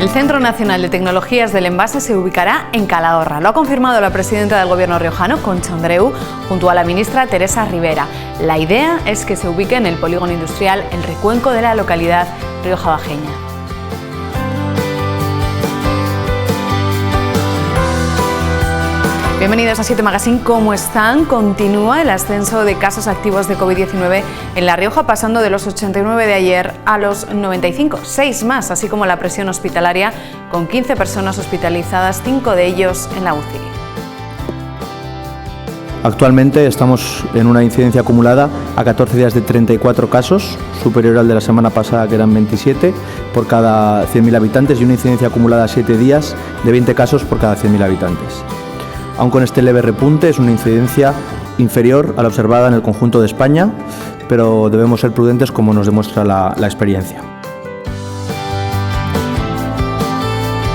El Centro Nacional de Tecnologías del Envase se ubicará en Calahorra. Lo ha confirmado la presidenta del Gobierno riojano, Concha Andreu, junto a la ministra Teresa Ribera. La idea es que se ubique en el polígono industrial El Recuenco de la localidad riojabajeña. Bienvenidos a 7 Magazine. ¿Cómo están? Continúa el ascenso de casos activos de COVID-19 en La Rioja, pasando de los 89 de ayer a los 95, 6 más, así como la presión hospitalaria, con 15 personas hospitalizadas, 5 de ellos en la UCI. Actualmente estamos en una incidencia acumulada a 14 días de 34 casos, superior al de la semana pasada, que eran 27 por cada 100.000 habitantes, y una incidencia acumulada a 7 días de 20 casos por cada 100.000 habitantes. Aun con este leve repunte, es una incidencia inferior a la observada en el conjunto de España, pero debemos ser prudentes, como nos demuestra la experiencia.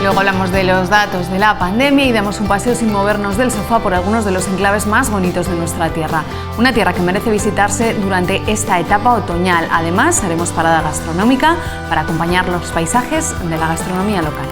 Luego hablamos de los datos de la pandemia y damos un paseo sin movernos del sofá por algunos de los enclaves más bonitos de nuestra tierra. Una tierra que merece visitarse durante esta etapa otoñal. Además, haremos parada gastronómica para acompañar los paisajes de la gastronomía local.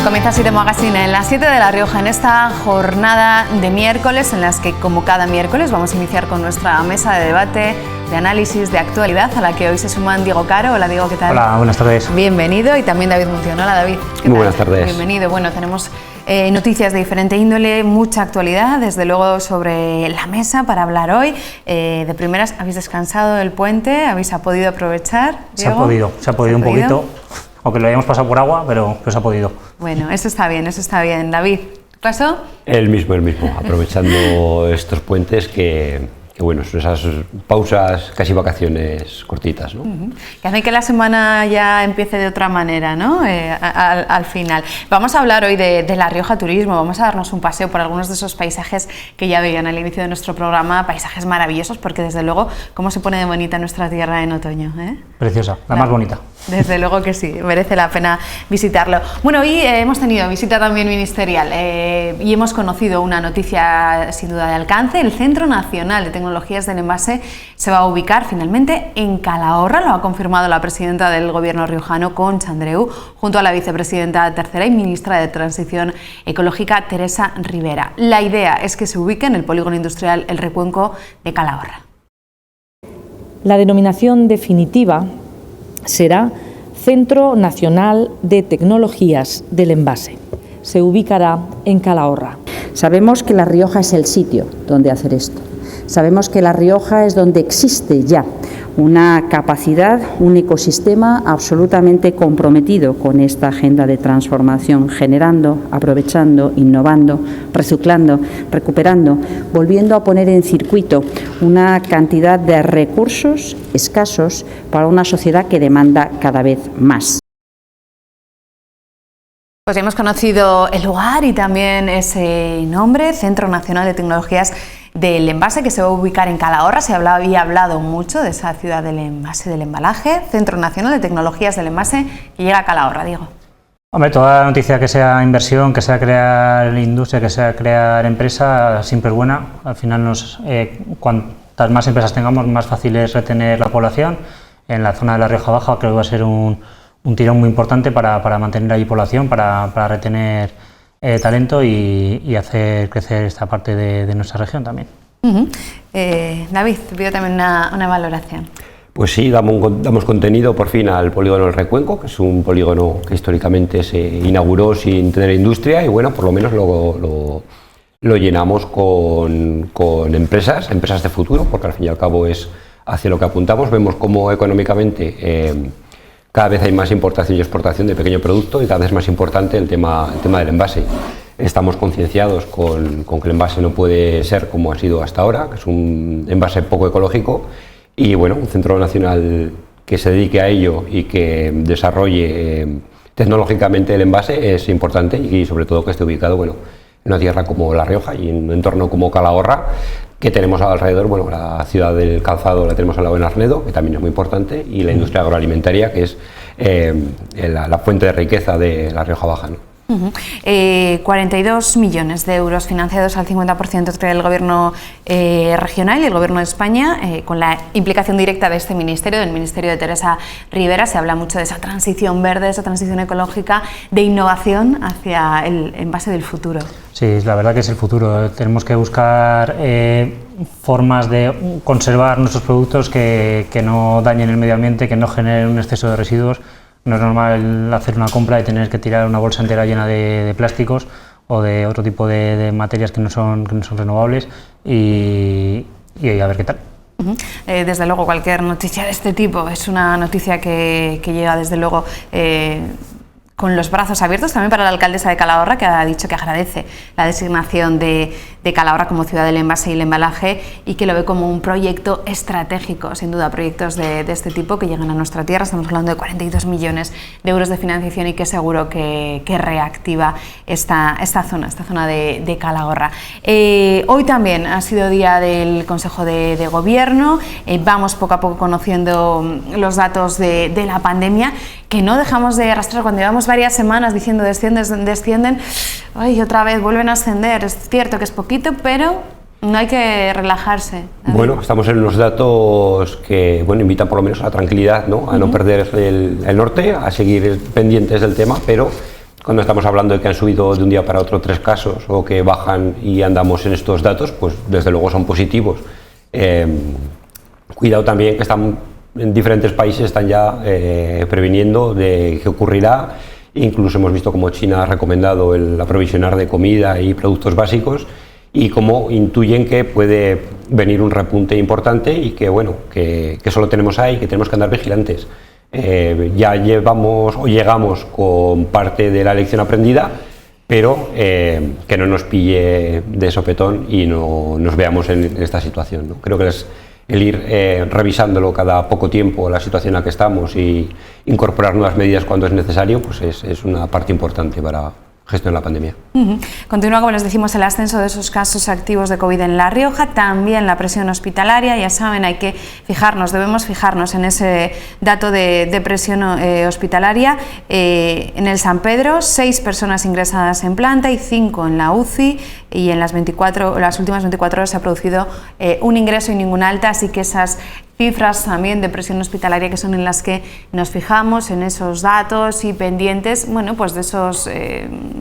Comienza 7 Magazine en las 7 de La Rioja, en esta jornada de miércoles, en las que, como cada miércoles, vamos a iniciar con nuestra mesa de debate, de análisis, de actualidad, a la que hoy se suman Diego Caro. Hola, Diego, ¿qué tal? Hola, buenas tardes. Bienvenido. Y también David Munción. Hola, David. Muy buenas tardes. Bienvenido. Bueno, tenemos noticias de diferente índole, mucha actualidad, desde luego, sobre la mesa para hablar hoy. De primeras, ¿habéis descansado del puente? ¿Habéis podido aprovechar, Diego? Se ha podido un poquito, aunque lo hayamos pasado por agua, pero se ha podido. Bueno, eso está bien, eso está bien. David, ¿qué pasó? El mismo, aprovechando estos puentes que bueno, son esas pausas, casi vacaciones cortitas, ¿no? Que hacen que la semana ya empiece de otra manera, ¿no? Al final. Vamos a hablar hoy de La Rioja Turismo, vamos a darnos un paseo por algunos de esos paisajes que ya veían al inicio de nuestro programa, paisajes maravillosos, porque desde luego, ¿cómo se pone de bonita nuestra tierra en otoño? Preciosa, la más bonita. Desde luego que sí, merece la pena visitarlo. Bueno, hoy hemos tenido visita también ministerial y hemos conocido una noticia sin duda de alcance. El Centro Nacional de Tecnologías del Envase se va a ubicar finalmente en Calahorra, lo ha confirmado la presidenta del Gobierno riojano, Concha Andreu, junto a la vicepresidenta tercera y ministra de Transición Ecológica, Teresa Ribera. La idea es que se ubique en el polígono industrial El Recuenco de Calahorra. La denominación definitiva será Centro Nacional de Tecnologías del Envase. Se ubicará en Calahorra. Sabemos que La Rioja es el sitio donde hacer esto. Sabemos que La Rioja es donde existe ya una capacidad, un ecosistema absolutamente comprometido con esta agenda de transformación, generando, aprovechando, innovando, reciclando, recuperando, volviendo a poner en circuito una cantidad de recursos escasos para una sociedad que demanda cada vez más. Pues ya hemos conocido el lugar y también ese nombre, Centro Nacional de Tecnologías del Envase, que se va a ubicar en Calahorra. Había hablado mucho de esa ciudad del envase, del embalaje. Centro Nacional de Tecnologías del Envase, que llega a Calahorra, Diego. Hombre, toda noticia que sea inversión, que sea crear industria, que sea crear empresa, siempre es buena. Al final, cuantas más empresas tengamos, más fácil es retener la población. En la zona de La Rioja Baja creo que va a ser un tirón muy importante para mantener ahí población, para retener talento y hacer crecer esta parte de nuestra región también. David, te pido también una valoración. Pues sí, damos contenido por fin al polígono El Recuenco, que es un polígono que históricamente se inauguró sin tener industria y bueno, por lo menos lo llenamos con empresas de futuro, porque al fin y al cabo es hacia lo que apuntamos. Vemos cómo económicamente cada vez hay más importación y exportación de pequeño producto y cada vez es más importante el tema del envase. estamos concienciados con que el envase no puede ser como ha sido hasta ahora, que es un envase poco ecológico, y bueno, un centro nacional que se dedique a ello y que desarrolle tecnológicamente el envase es importante, y sobre todo que esté ubicado, bueno, en una tierra como La Rioja y en un entorno como Calahorra, que tenemos alrededor. Bueno, la ciudad del calzado la tenemos al lado en Arnedo, que también es muy importante, y la industria agroalimentaria, que es la fuente de riqueza de La Rioja Baja, ¿no? 42 millones de euros financiados al 50% entre el Gobierno regional y el Gobierno de España, con la implicación directa de este ministerio, del Ministerio de Teresa Rivera. Se habla mucho de esa transición verde, esa transición ecológica, de innovación hacia el envase del futuro. Sí, la verdad que es el futuro. Tenemos que buscar formas de conservar nuestros productos que no dañen el medio ambiente, que no generen un exceso de residuos. No es normal hacer una compra y tener que tirar una bolsa entera llena de plásticos o de otro tipo de materias que no son renovables, y a ver qué tal. Desde luego, cualquier noticia de este tipo es una noticia que llega desde luego con los brazos abiertos, también para la alcaldesa de Calahorra, que ha dicho que agradece la designación de Calahorra como ciudad del envase y el embalaje, y que lo ve como un proyecto estratégico. Sin duda, proyectos de este tipo que llegan a nuestra tierra. Estamos hablando de 42 millones de euros de financiación, y que seguro que reactiva esta zona de Calahorra. Hoy también ha sido día del Consejo de Gobierno. Vamos poco a poco conociendo los datos de la pandemia, que no dejamos de arrastrar. Cuando llevamos varias semanas diciendo descienden, ay, otra vez vuelven a ascender. Es cierto que es poquito, pero no hay que relajarse. Bueno, estamos en unos datos que, bueno, invitan por lo menos a la tranquilidad, ¿no? A no perder el norte, a seguir pendientes del tema, pero cuando estamos hablando de que han subido de un día para otro 3 casos, o que bajan y andamos en estos datos, pues desde luego son positivos. Cuidado también, que en diferentes países están ya previniendo de qué ocurrirá. Incluso hemos visto cómo China ha recomendado el aprovisionar de comida y productos básicos, y cómo intuyen que puede venir un repunte importante, y que bueno, que solo tenemos ahí, que tenemos que andar vigilantes. Ya llegamos con parte de la lección aprendida, pero que no nos pille de sopetón y no nos veamos en esta situación, ¿no? Creo que el ir revisándolo cada poco tiempo, la situación en la que estamos, y incorporar nuevas medidas cuando es necesario, pues es una parte importante para gestionar la pandemia. Continúa, como les decimos, el ascenso de esos casos activos de COVID en La Rioja, también la presión hospitalaria. Ya saben, debemos fijarnos en ese dato de presión hospitalaria. En el San Pedro, 6 personas ingresadas en planta y 5 en la UCI, y en las últimas 24 horas se ha producido un ingreso y ninguna alta, así que esas cifras también de presión hospitalaria, que son en las que nos fijamos, en esos datos y pendientes, bueno, pues de esos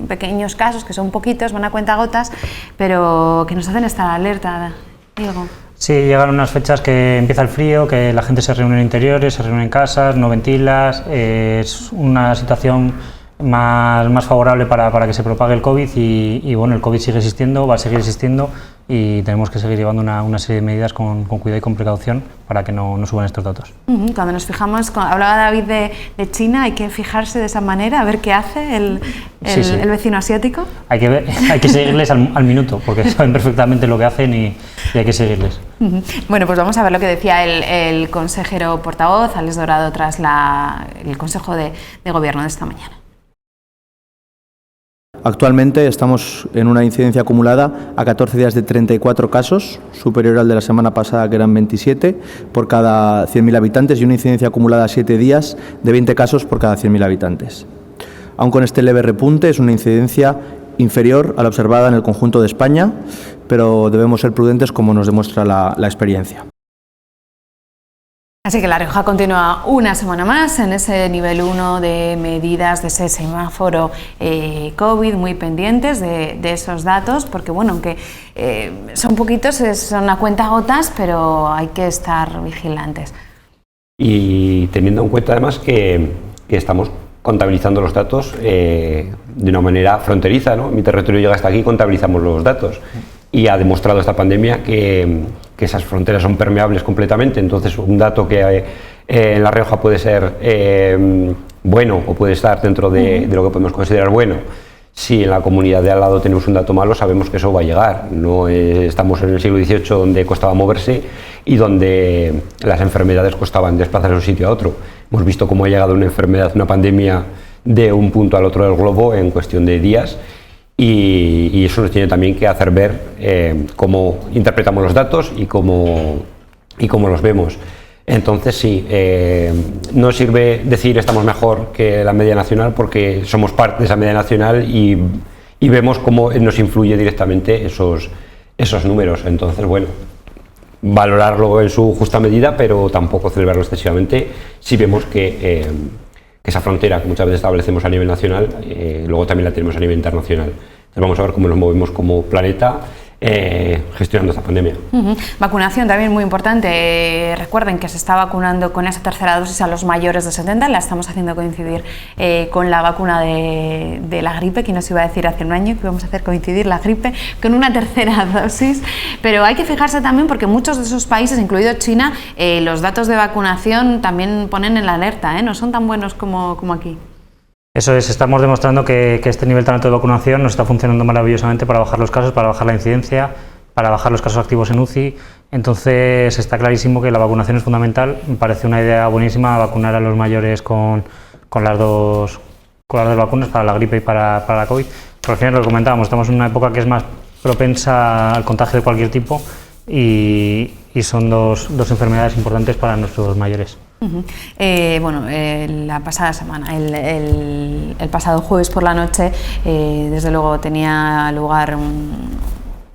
pequeños casos, que son poquitos, van a cuentagotas, pero que nos hacen estar alerta, Diego. Sí, llegan unas fechas que empieza el frío, que la gente se reúne en interiores, se reúne en casas, no ventilas, es una situación más favorable para que se propague el COVID, y bueno, el COVID sigue existiendo, va a seguir existiendo, y tenemos que seguir llevando una serie de medidas con cuidado y con precaución para que no suban estos datos. Cuando nos fijamos, hablaba David de China, hay que fijarse de esa manera, a ver qué hace el vecino asiático. Hay que seguirles al minuto, porque saben perfectamente lo que hacen, y hay que seguirles. Bueno, pues vamos a ver lo que decía el consejero portavoz, Alex Dorado, tras el Consejo de Gobierno de esta mañana. Actualmente estamos en una incidencia acumulada a 14 días de 34 casos, superior al de la semana pasada, que eran 27 por cada 100.000 habitantes, y una incidencia acumulada a 7 días de 20 casos por cada 100.000 habitantes. Aun con este leve repunte, es una incidencia inferior a la observada en el conjunto de España, pero debemos ser prudentes, como nos demuestra la experiencia. Así que La Rioja continúa una semana más en ese nivel 1 de medidas, de ese semáforo COVID, muy pendientes de esos datos, porque bueno, aunque son poquitos, son a cuentagotas, pero hay que estar vigilantes. Y teniendo en cuenta además que estamos contabilizando los datos de una manera fronteriza, ¿no? Mi territorio llega hasta aquí, contabilizamos los datos. Y ha demostrado esta pandemia que esas fronteras son permeables completamente. Entonces, un dato que en La Rioja puede ser bueno, o puede estar dentro de lo que podemos considerar bueno, Si en la comunidad de al lado tenemos un dato malo, sabemos que eso va a llegar. No estamos en el siglo XVIII, donde costaba moverse y donde las enfermedades costaban desplazarse de un sitio a otro. Hemos visto cómo ha llegado una enfermedad, una pandemia, de un punto al otro del globo en cuestión de días, y eso nos tiene también que hacer ver cómo interpretamos los datos y cómo los vemos. Entonces sí, no sirve decir estamos mejor que la media nacional, porque somos parte de esa media nacional y vemos cómo nos influye directamente esos números. Entonces, bueno, valorarlo en su justa medida, pero tampoco celebrarlo excesivamente si vemos que esa frontera que muchas veces establecemos a nivel nacional, luego también la tenemos a nivel internacional. Entonces vamos a ver cómo nos movemos como planeta gestionando esta pandemia. Vacunación también muy importante. Recuerden que se está vacunando con esa tercera dosis a los mayores de 70, la estamos haciendo coincidir con la vacuna de la gripe, que nos iba a decir hace un año que íbamos a hacer coincidir la gripe con una tercera dosis, pero hay que fijarse también porque muchos de esos países, incluido China, los datos de vacunación también ponen en la alerta, no son tan buenos como aquí. Eso es, estamos demostrando que este nivel tan alto de vacunación nos está funcionando maravillosamente para bajar los casos, para bajar la incidencia, para bajar los casos activos en UCI. Entonces está clarísimo que la vacunación es fundamental. Me parece una idea buenísima vacunar a los mayores con las dos vacunas, para la gripe y para la COVID. Pero al final lo comentábamos, estamos en una época que es más propensa al contagio de cualquier tipo y son dos enfermedades importantes para nuestros mayores. La pasada semana, el pasado jueves por la noche, desde luego tenía lugar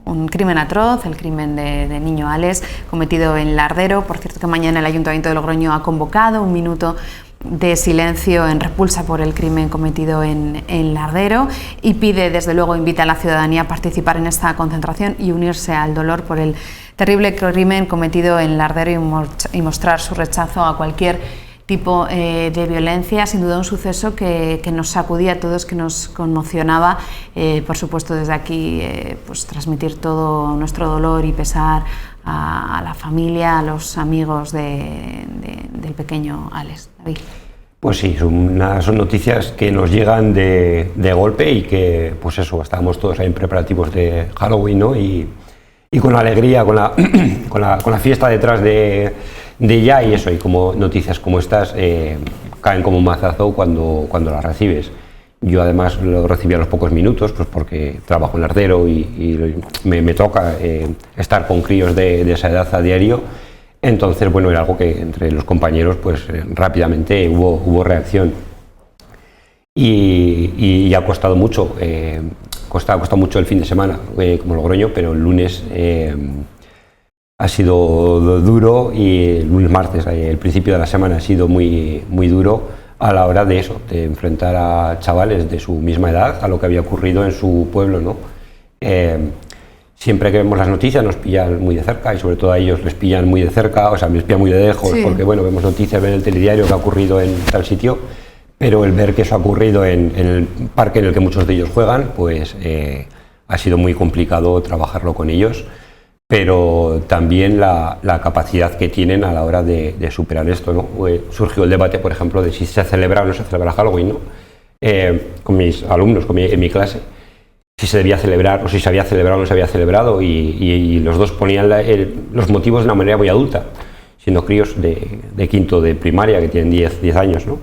un crimen atroz, el crimen de niño Alex, cometido en Lardero. Por cierto que mañana el Ayuntamiento de Logroño ha convocado un minuto de silencio en repulsa por el crimen cometido en Lardero y pide, desde luego, invita a la ciudadanía a participar en esta concentración y unirse al dolor por el terrible crimen cometido en Lardero y mostrar su rechazo a cualquier tipo de violencia. Sin duda un suceso que nos sacudía a todos, que nos conmocionaba. Por supuesto, desde aquí pues transmitir todo nuestro dolor y pesar a la familia, a los amigos del pequeño Alex. David. Pues sí, son noticias que nos llegan de golpe y que, pues eso, estábamos todos ahí en preparativos de Halloween, ¿no? Y con la alegría, con la fiesta detrás de ella, y eso, y como noticias como estas caen como un mazazo cuando las recibes. Yo además lo recibí a los pocos minutos, pues porque trabajo en Lardero y me toca estar con críos de esa edad a diario. Entonces, bueno, era algo que entre los compañeros pues rápidamente hubo reacción. Y ha costado mucho, costado mucho el fin de semana como Logroño, pero el lunes ha sido duro, y el lunes, martes, el principio de la semana ha sido muy duro a la hora de eso, de enfrentar a chavales de su misma edad a lo que había ocurrido en su pueblo, ¿no? Siempre que vemos las noticias nos pillan muy de cerca, y sobre todo a ellos les pillan muy de cerca, o sea, les pillan muy de lejos, sí. Porque bueno, vemos noticias, ven el telediario que ha ocurrido en tal sitio, pero el ver que eso ha ocurrido en el parque en el que muchos de ellos juegan, pues ha sido muy complicado trabajarlo con ellos, pero también la capacidad que tienen a la hora de superar esto, ¿no? Surgió el debate, por ejemplo, de si se celebra o no se celebra Halloween, ¿no? Con mis alumnos, en mi clase, si se debía celebrar o si se había celebrado o no se había celebrado, y los dos ponían los motivos de una manera muy adulta, siendo críos de quinto de primaria que tienen 10 años, ¿no?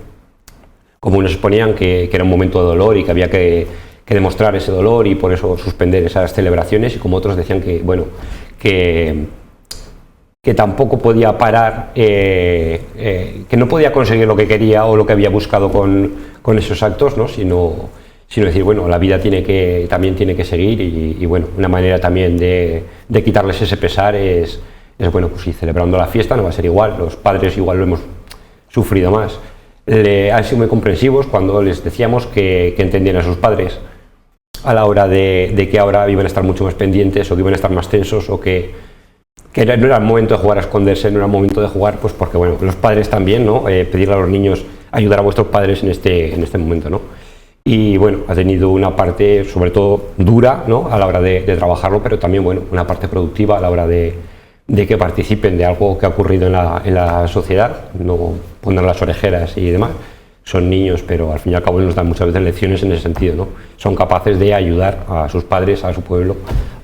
Como unos ponían que era un momento de dolor y que había que demostrar ese dolor y por eso suspender esas celebraciones, y como otros decían que, bueno, que tampoco podía parar, que no podía conseguir lo que quería o lo que había buscado con esos actos, ¿no? sino decir, bueno, la vida también tiene que seguir, y bueno, una manera también de quitarles ese pesar es bueno, pues sí, celebrando la fiesta no va a ser igual, los padres igual lo hemos sufrido más. Han sido muy comprensivos cuando les decíamos que entendían a sus padres a la hora de que ahora iban a estar mucho más pendientes, o que iban a estar más tensos, o que no era el momento de jugar a esconderse, no era el momento de jugar, pues porque bueno, los padres también, ¿no? Pedirle a los niños ayudar a vuestros padres en este momento, ¿no? Y bueno, ha tenido una parte sobre todo dura, ¿no? A la hora de trabajarlo, pero también, bueno, una parte productiva a la hora de que participen de algo que ha ocurrido en la sociedad, no poner las orejeras y demás, son niños, pero al fin y al cabo nos dan muchas veces lecciones en ese sentido, ¿no? Son capaces de ayudar a sus padres, a su pueblo,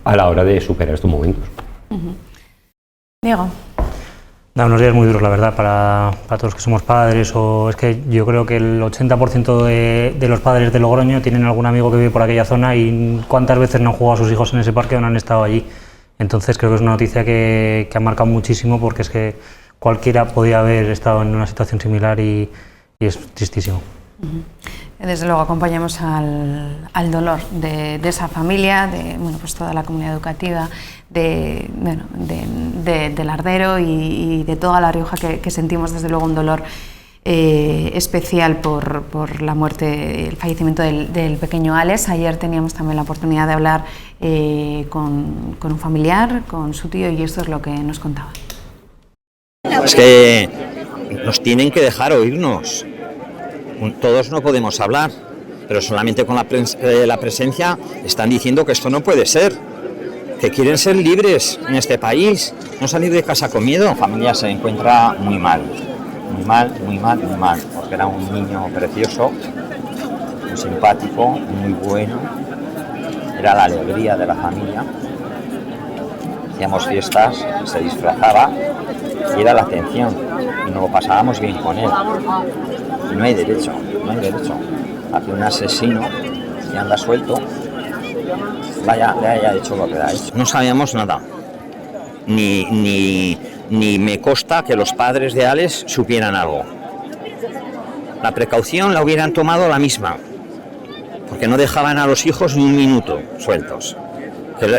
a la hora de superar estos momentos. Diego. Da unos días muy duros, la verdad, para todos los que somos padres, o es que yo creo que el 80% de los padres de Logroño tienen algún amigo que vive por aquella zona y cuántas veces no han jugado a sus hijos en ese parque o no han estado allí. Entonces creo que es una noticia que ha marcado muchísimo, porque es que cualquiera podía haber estado en una situación similar y es tristísimo. Desde luego acompañamos al dolor de esa familia, de bueno, pues toda la comunidad educativa, del Ardero y de toda La Rioja, que sentimos desde luego un dolor especial por la muerte, el fallecimiento del pequeño Alex. Ayer teníamos también la oportunidad de hablar con un familiar, con su tío, y esto es lo que nos contaba. Es que nos tienen que dejar oírnos. Todos no podemos hablar, pero solamente con la presencia están diciendo que esto no puede ser, que quieren ser libres en este país, no salir de casa con miedo. La familia se encuentra muy mal, porque era un niño precioso, muy simpático, muy bueno, era la alegría de la familia. Hacíamos fiestas, se disfrazaba y era la atención, y nos lo pasábamos bien con él. Y no hay derecho a que un asesino que anda suelto le haya hecho lo que le ha hecho. No sabíamos nada, ni me consta que los padres de Alex supieran algo. La precaución la hubieran tomado la misma, porque no dejaban a los hijos ni un minuto sueltos.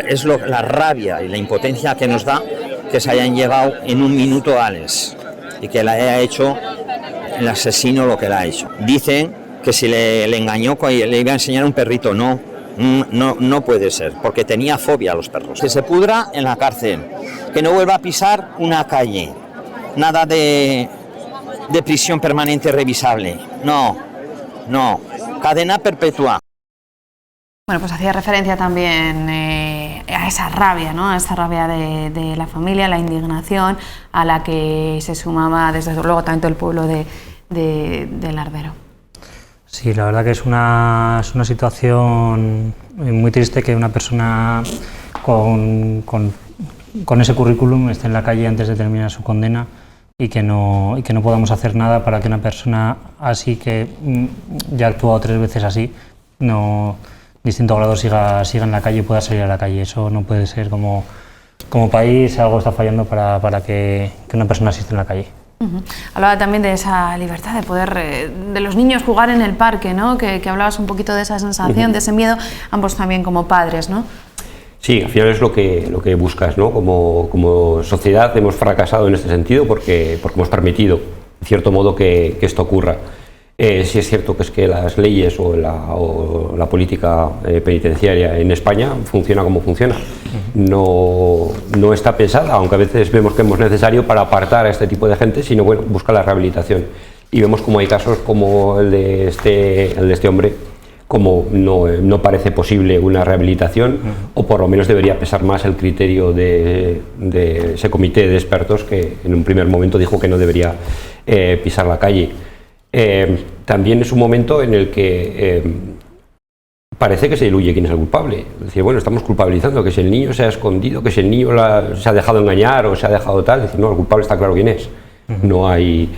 Es la rabia y la impotencia que nos da que se hayan llevado en un minuto a Alex y que le haya hecho el asesino lo que le ha hecho. Dicen que si le engañó, le iba a enseñar un perrito. No puede ser, porque tenía fobia a los perros. Que se pudra en la cárcel, que no vuelva a pisar una calle, nada de prisión permanente revisable. No, cadena perpetua. Bueno, pues hacía referencia también a esa rabia, ¿no? A esa rabia de la familia, la indignación, a la que se sumaba desde luego tanto el pueblo del Ardero. Sí, la verdad que es una situación muy triste que una persona con ese currículum esté en la calle antes de terminar su condena y que no podamos hacer nada para que una persona así, que ya ha actuado 3 veces así, distinto grado siga en la calle y pueda salir a la calle. Eso no puede ser. Como país algo está fallando para que una persona así esté en la calle. Hablaba también de esa libertad de poder, de los niños jugar en el parque, ¿no? Que hablabas un poquito de esa sensación, de ese miedo, ambos también como padres, ¿no? Sí, al final es lo que buscas, ¿no? Como sociedad hemos fracasado en este sentido porque hemos permitido, en cierto modo, que esto ocurra. Sí es cierto que es que las leyes o la política penitenciaria en España funciona como funciona. No está pensada, aunque a veces vemos que es necesario para apartar a este tipo de gente, sino bueno, busca la rehabilitación. Y vemos como hay casos como el de este hombre, como no parece posible una rehabilitación, o por lo menos debería pesar más el criterio de ese comité de expertos que en un primer momento dijo que no debería pisar la calle. También es un momento en el que parece que se diluye quién es el culpable. Es decir, bueno, estamos culpabilizando que si el niño se ha escondido, que si el niño se ha dejado engañar o se ha dejado tal. Es decir, no, el culpable está claro quién es. No hay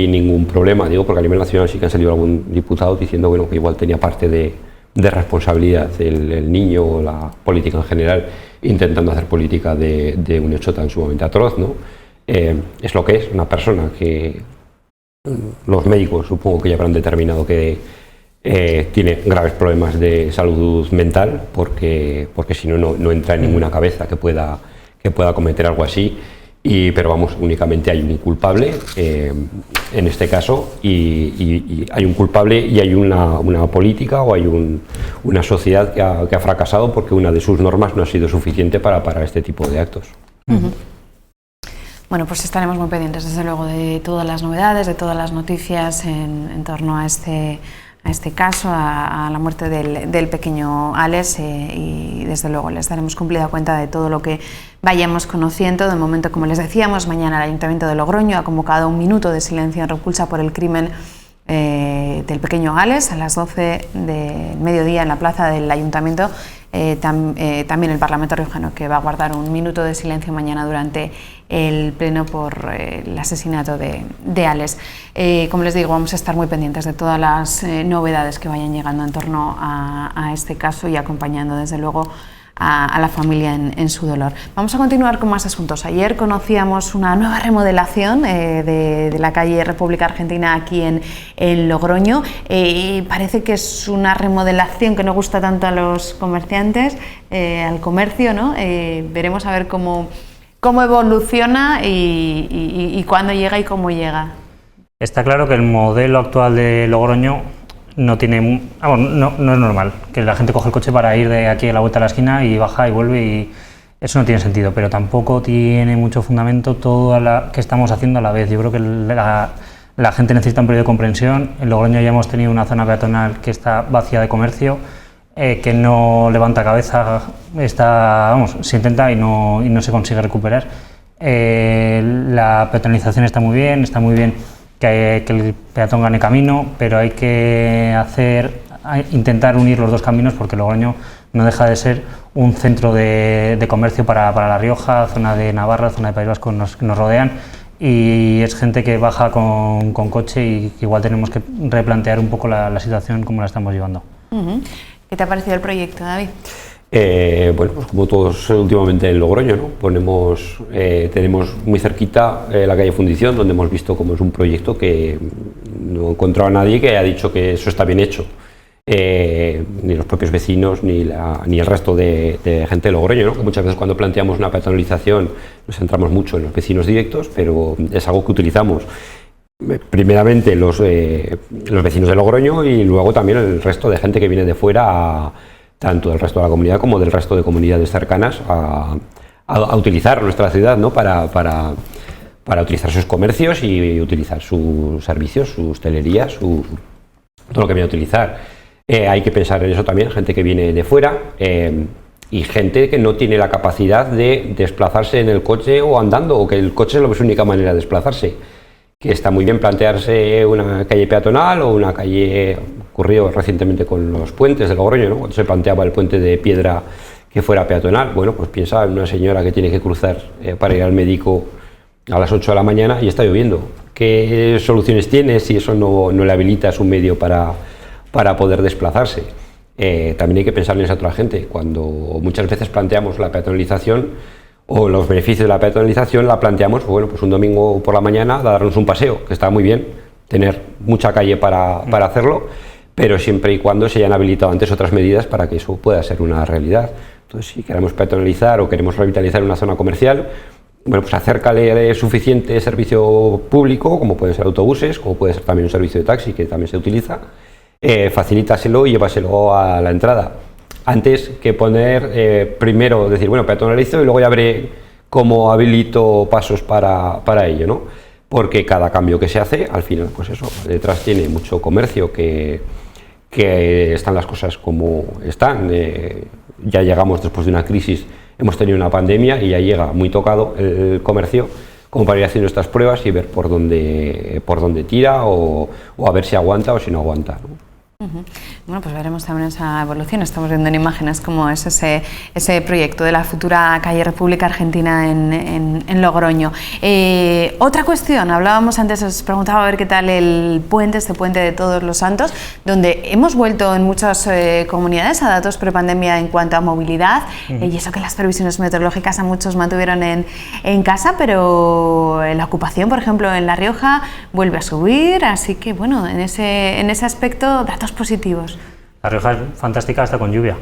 ningún problema, digo, porque a nivel nacional sí que han salido algún diputado diciendo bueno, que igual tenía parte de responsabilidad el niño o la política en general, intentando hacer política de un hecho tan sumamente atroz, ¿no? Es lo que es, una persona que los médicos supongo que ya habrán determinado que tiene graves problemas de salud mental, porque si no entra en ninguna cabeza que pueda cometer algo así. Pero vamos, únicamente hay un culpable en este caso, y hay un culpable y hay una política o hay una sociedad que ha fracasado porque una de sus normas no ha sido suficiente para parar este tipo de actos. Bueno, pues estaremos muy pendientes, desde luego, de todas las novedades, de todas las noticias en torno a este caso, a la muerte del pequeño Alex, y desde luego les daremos cumplida cuenta de todo lo que vayamos conociendo. De momento, como les decíamos, mañana el Ayuntamiento de Logroño ha convocado un minuto de silencio en repulsa por el crimen del Pequeño Gales a las 12 del mediodía en la plaza del Ayuntamiento. También el Parlamento riojano, que va a guardar un minuto de silencio mañana durante el pleno por el asesinato de Ales. Como les digo, vamos a estar muy pendientes de todas las novedades que vayan llegando en torno a este caso y acompañando desde luego a la familia en su dolor. Vamos a continuar con más asuntos. Ayer conocíamos una nueva remodelación de la calle República Argentina aquí en Logroño. Parece que es una remodelación que no gusta tanto a los comerciantes, al comercio, ¿no? Veremos a ver cómo evoluciona y cuándo llega y cómo llega. Está claro que el modelo actual de Logroño no tiene, no es normal que la gente coge el coche para ir de aquí a la vuelta a la esquina y baja y vuelve, y eso no tiene sentido, pero tampoco tiene mucho fundamento todo que estamos haciendo a la vez. Yo creo que la gente necesita un periodo de comprensión. En Logroño ya hemos tenido una zona peatonal que está vacía de comercio, que no levanta cabeza, se intenta y no se consigue recuperar. La peatonalización está muy bien que el peatón gane camino, pero hay que intentar unir los dos caminos, porque Logroño no deja de ser un centro de comercio para La Rioja, zona de Navarra, zona de País Vasco nos rodean, y es gente que baja con coche y que igual tenemos que replantear un poco la situación como la estamos llevando. ¿Qué te ha parecido el proyecto, David? Bueno, pues como todos últimamente en Logroño, ¿no? Tenemos muy cerquita la calle Fundición, donde hemos visto cómo es un proyecto que no he encontrado a nadie que haya dicho que eso está bien hecho, ni los propios vecinos ni el resto de gente de Logroño, ¿no? Que muchas veces cuando planteamos una peatonalización nos centramos mucho en los vecinos directos, pero es algo que utilizamos primeramente los vecinos de Logroño y luego también el resto de gente que viene de fuera, tanto del resto de la comunidad como del resto de comunidades cercanas, a utilizar nuestra ciudad, ¿no? para utilizar sus comercios y utilizar sus servicios, su hostelería, todo lo que viene a utilizar. Hay que pensar en eso también, gente que viene de fuera y gente que no tiene la capacidad de desplazarse en el coche o andando, o que el coche es su única manera de desplazarse. Que está muy bien plantearse una calle peatonal o una calle, ocurrió recientemente con los puentes de Logroño, ¿no? Cuando se planteaba el puente de piedra que fuera peatonal. Bueno, pues piensa en una señora que tiene que cruzar para ir al médico a las 8 de la mañana y está lloviendo. ¿Qué soluciones tiene si eso no le habilita su medio para poder desplazarse? También hay que pensar en esa otra gente. Cuando muchas veces planteamos la peatonalización o los beneficios de la peatonalización, la planteamos, bueno, pues un domingo por la mañana, darnos un paseo, que está muy bien, tener mucha calle para hacerlo, pero siempre y cuando se hayan habilitado antes otras medidas para que eso pueda ser una realidad. Entonces, si queremos peatonalizar o queremos revitalizar una zona comercial, bueno, pues acércale suficiente servicio público, como pueden ser autobuses, como puede ser también un servicio de taxi, que también se utiliza, facilítaselo y llévaselo a la entrada. Antes que poner, primero decir, bueno, peatonalizo y luego ya veré cómo habilito pasos para ello, ¿no? Porque cada cambio que se hace, al final, pues eso, detrás tiene mucho comercio, que están las cosas como están. Ya llegamos después de una crisis, hemos tenido una pandemia y ya llega muy tocado el comercio, como para ir haciendo estas pruebas y ver por dónde tira o a ver si aguanta o si no aguanta, ¿no? Bueno, pues veremos también esa evolución. Estamos viendo en imágenes cómo es ese proyecto de la futura calle República Argentina en Logroño. Otra cuestión, hablábamos antes, os preguntaba a ver qué tal este puente de Todos los Santos, donde hemos vuelto en muchas comunidades a datos prepandemia en cuanto a movilidad, y eso que las previsiones meteorológicas a muchos mantuvieron en casa, pero la ocupación, por ejemplo, en La Rioja vuelve a subir, así que bueno, en ese aspecto, datos positivos. La Rioja es fantástica hasta con lluvia.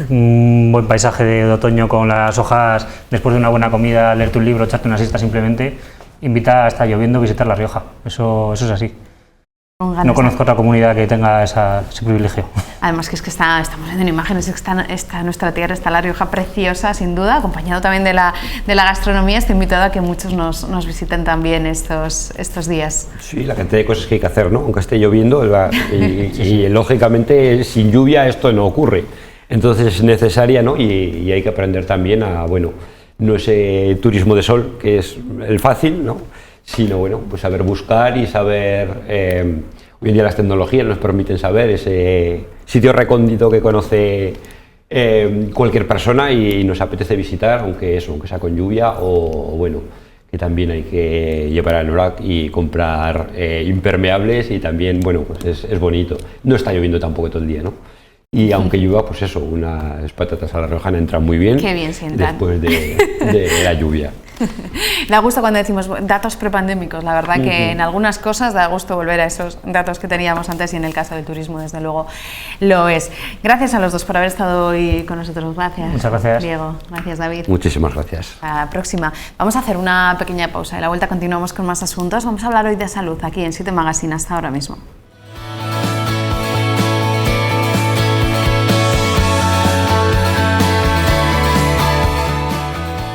Un buen paisaje de otoño con las hojas, después de una buena comida, leerte un libro, echarte una siesta simplemente, invita hasta lloviendo a visitar La Rioja. Eso es así. No conozco otra comunidad que tenga ese privilegio. Además que estamos viendo en imágenes, está nuestra tierra, está La Rioja preciosa, sin duda, acompañado también de la gastronomía. Estoy invitado a que muchos nos visiten también estos días. Sí, la cantidad de cosas que hay que hacer, ¿no? Aunque esté lloviendo, y lógicamente sin lluvia esto no ocurre. Entonces es necesaria, ¿no? Y hay que aprender también no ese turismo de sol, que es el fácil, ¿no? Sino, bueno, pues saber buscar y saber Hoy en día las tecnologías nos permiten saber ese sitio recóndito que conoce cualquier persona y nos apetece visitar, aunque sea con lluvia o bueno, que también hay que llevar al Norac y comprar impermeables y también, bueno, pues es bonito. No está lloviendo tampoco todo el día, ¿no? Y aunque llueva, pues eso, unas patatas a la riojana entran muy bien. Qué bien sientan. Después de la lluvia. Da gusto cuando decimos datos prepandémicos, la verdad que en algunas cosas da gusto volver a esos datos que teníamos antes y en el caso del turismo desde luego lo es. Gracias a los dos por haber estado hoy con nosotros. Gracias. Muchas gracias. Diego, gracias David. Muchísimas gracias. Hasta la próxima. Vamos a hacer una pequeña pausa y a la vuelta continuamos con más asuntos. Vamos a hablar hoy de salud aquí en 7 Magazine. Hasta ahora mismo.